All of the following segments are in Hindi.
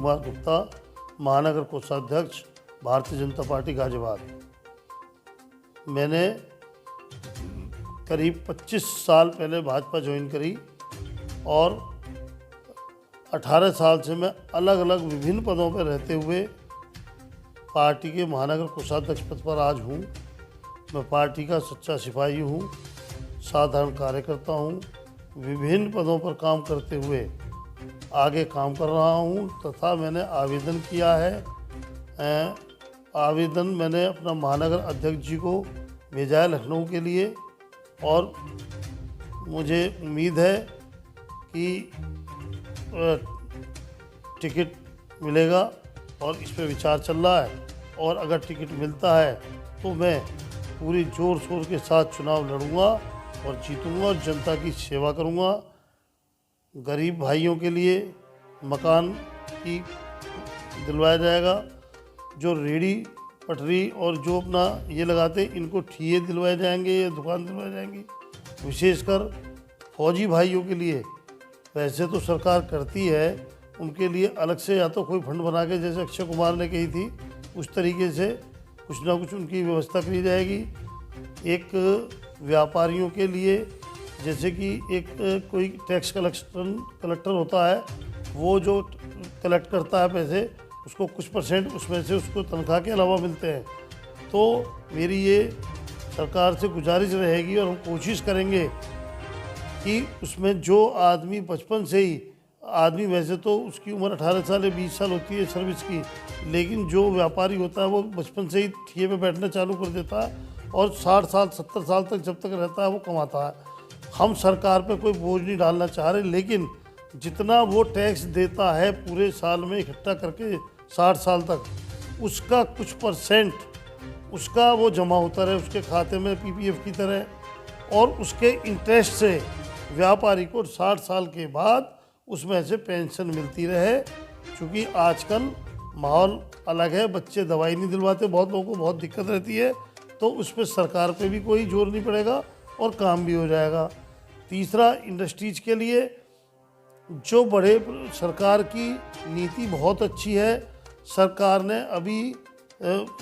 कुमार गुप्ता, महानगर कोषाध्यक्ष, भारतीय जनता पार्टी गाजियाबाद। मैंने करीब 25 साल पहले भाजपा ज्वाइन करी और 18 साल से मैं अलग अलग विभिन्न पदों पर रहते हुए पार्टी के महानगर कोषाध्यक्ष पद पर आज हूँ। मैं पार्टी का सच्चा सिपाही हूँ, साधारण कार्यकर्ता हूँ। विभिन्न पदों पर काम करते हुए आगे काम कर रहा हूँ तथा मैंने आवेदन किया है। आवेदन मैंने अपना महानगर अध्यक्ष जी को भेजा है लखनऊ के लिए और मुझे उम्मीद है कि टिकट मिलेगा और इस पर विचार चल रहा है और अगर टिकट मिलता है तो मैं पूरी जोर शोर के साथ चुनाव लड़ूंगा और जीतूंगा और जनता की सेवा करूंगा। गरीब भाइयों के लिए मकान की दिलवाया जाएगा, जो रेडी पटरी और जो अपना ये लगाते इनको ठिये दिलवाए जाएंगे या दुकान दिलवाए जाएंगी। विशेषकर फौजी भाइयों के लिए वैसे तो सरकार करती है, उनके लिए अलग से या तो कोई फंड बना के जैसे अक्षय कुमार ने कही थी उस तरीके से कुछ ना कुछ उनकी व्यवस्था करी जाएगी। एक व्यापारियों के लिए जैसे कि एक कोई टैक्स कलेक्टर होता है, वो जो कलेक्ट करता है पैसे उसको कुछ परसेंट उसमें से उसको तनख्वाह के अलावा मिलते हैं। तो मेरी ये सरकार से गुजारिश रहेगी और हम कोशिश करेंगे कि उसमें जो आदमी बचपन से ही आदमी वैसे तो उसकी उम्र 18 साल या 20 साल होती है सर्विस की, लेकिन जो व्यापारी होता है वो बचपन से ही ठिये पे बैठना चालू कर देता है और 60 साल 70 साल तक जब तक रहता है वो कमाता है। हम सरकार पे कोई बोझ नहीं डालना चाह रहे, लेकिन जितना वो टैक्स देता है पूरे साल में इकट्ठा करके 60 साल तक, उसका कुछ परसेंट उसका वो जमा होता रहे उसके खाते में पीपीएफ की तरह और उसके इंटरेस्ट से व्यापारी को 60 साल के बाद उसमें से पेंशन मिलती रहे। क्योंकि आजकल माहौल अलग है, बच्चे दवाई नहीं दिलवाते, बहुत लोगों को बहुत दिक्कत रहती है, तो उस पर सरकार पे भी कोई जोर नहीं पड़ेगा और काम भी हो जाएगा। तीसरा, इंडस्ट्रीज के लिए जो बड़े सरकार की नीति बहुत अच्छी है। सरकार ने अभी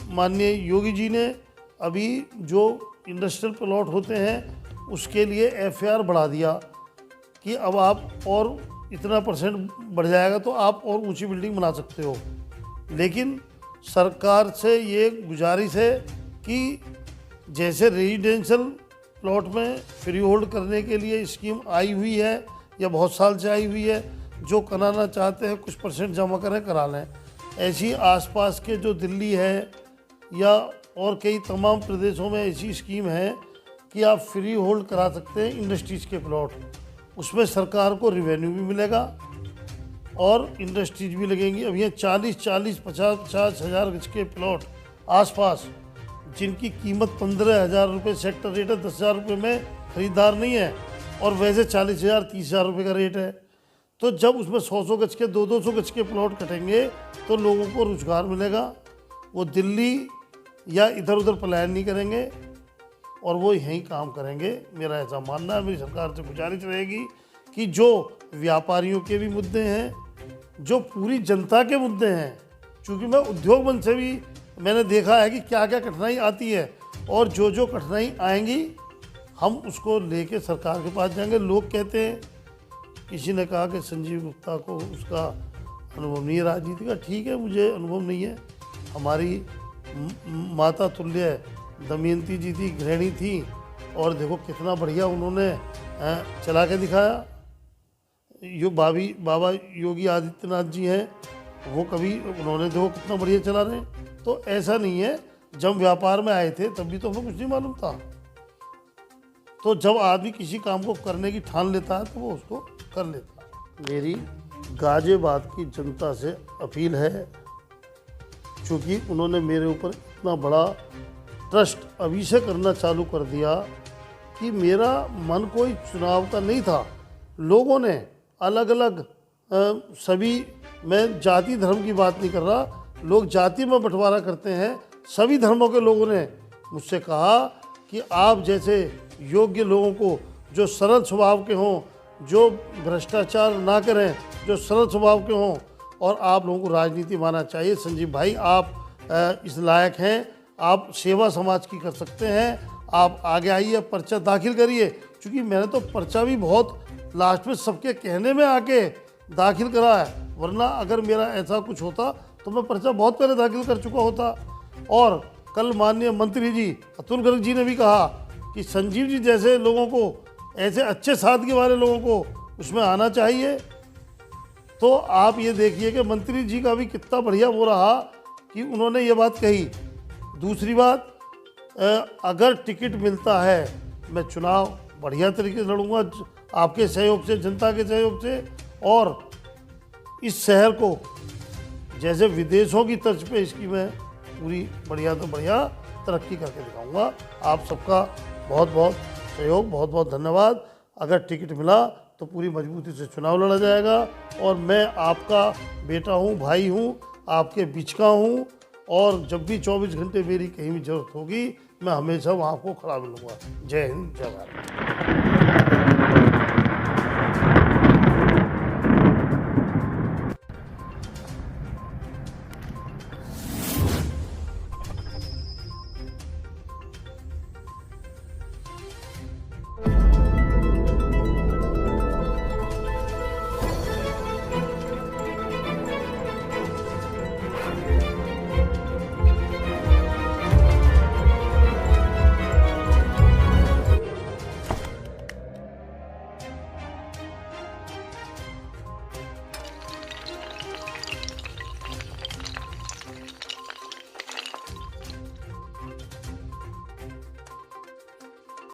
माननीय योगी जी ने अभी जो इंडस्ट्रियल प्लॉट होते हैं उसके लिए एफआर बढ़ा दिया कि अब आप और इतना परसेंट बढ़ जाएगा तो आप और ऊंची बिल्डिंग बना सकते हो। लेकिन सरकार से ये गुजारिश है कि जैसे रेजिडेंशियल प्लॉट में फ्री होल्ड करने के लिए स्कीम आई हुई है या बहुत साल से आई हुई है, जो कराना चाहते हैं कुछ परसेंट जमा करें करा लें। ऐसी आसपास के जो दिल्ली है या और कई तमाम प्रदेशों में ऐसी स्कीम है कि आप फ्री होल्ड करा सकते हैं इंडस्ट्रीज़ के प्लॉट। उसमें सरकार को रिवेन्यू भी मिलेगा और इंडस्ट्रीज भी लगेंगी। अब ये 40-50 हज़ार गज के प्लॉट आसपास जिनकी कीमत 15,000 रुपये सेक्टर रेट है, 10,000 रुपये में ख़रीदार नहीं है और वैसे 40,000 30,000 रुपये का रेट है। तो जब उसमें 100 गज के 200 गज के प्लॉट कटेंगे तो लोगों को रोजगार मिलेगा, वो दिल्ली या इधर उधर पलायन नहीं करेंगे और वो यहीं काम करेंगे। मेरा ऐसा मानना है। मेरी सरकार से गुजारिश रहेगी कि जो व्यापारियों के भी मुद्दे हैं, जो पूरी जनता के मुद्दे हैं, चूँकि मैं उद्योग मंच से भी मैंने देखा है कि क्या क्या कठिनाई आती है और जो कठिनाई आएंगी हम उसको लेके सरकार के पास जाएंगे। लोग कहते हैं, किसी ने कहा कि संजीव गुप्ता को उसका अनुभव नहीं है राजनीति का। ठीक है, मुझे अनुभव नहीं है। हमारी माता तुल्य दमयंती जी थी, गृहिणी थी और देखो कितना बढ़िया उन्होंने चला के दिखाया। बाबा योगी आदित्यनाथ जी हैं, वो कभी उन्होंने देखो कितना बढ़िया चला रहे हैं। तो ऐसा नहीं है, जब व्यापार में आए थे तब भी तो हमें कुछ नहीं मालूम था। तो जब आदमी किसी काम को करने की ठान लेता है तो वो उसको कर लेता है। मेरी गाजियाबाद की जनता से अपील है, क्योंकि उन्होंने मेरे ऊपर इतना बड़ा ट्रस्ट अभी से करना चालू कर दिया कि मेरा मन कोई चुनाव का नहीं था। लोगों ने अलग अलग सभी, मैं जाति धर्म की बात नहीं कर रहा, लोग जाति में बंटवारा करते हैं। सभी धर्मों के लोगों ने मुझसे कहा कि आप जैसे योग्य लोगों को, जो सरल स्वभाव के हों, जो भ्रष्टाचार ना करें, जो सरल स्वभाव के हों और आप लोगों को राजनीति में आना चाहिए। संजीव भाई, आप इस लायक हैं, आप सेवा समाज की कर सकते हैं। आप आगे आइए, पर्चा दाखिल करिए, क्योंकि मैंने तो पर्चा भी बहुत लास्ट में सबके कहने में आके दाखिल करा है, वरना अगर मेरा ऐसा कुछ होता तो मैं पर्चा बहुत पहले दाखिल कर चुका होता। और कल माननीय मंत्री जी अतुल गर्ग जी ने भी कहा कि संजीव जी जैसे लोगों को, ऐसे अच्छे सादगी वाले लोगों को उसमें आना चाहिए। तो आप ये देखिए कि मंत्री जी का भी कितना बढ़िया वो रहा कि उन्होंने ये बात कही। दूसरी बात, अगर टिकट मिलता है मैं चुनाव बढ़िया तरीके से लड़ूंगा, आपके सहयोग से, जनता के सहयोग से, और इस शहर को जैसे विदेशों की तर्ज पे इसकी मैं पूरी बढ़िया तो बढ़िया तरक्की करके दिखाऊंगा। आप सबका बहुत बहुत सहयोग, बहुत बहुत धन्यवाद। अगर टिकट मिला तो पूरी मजबूती से चुनाव लड़ा जाएगा, और मैं आपका बेटा हूँ, भाई हूँ, आपके बीच का हूँ, और जब भी 24 घंटे मेरी कहीं भी जरूरत होगी मैं हमेशा वहाँ आपको खड़ा मिलूँगा। जय हिंद, जय भारत।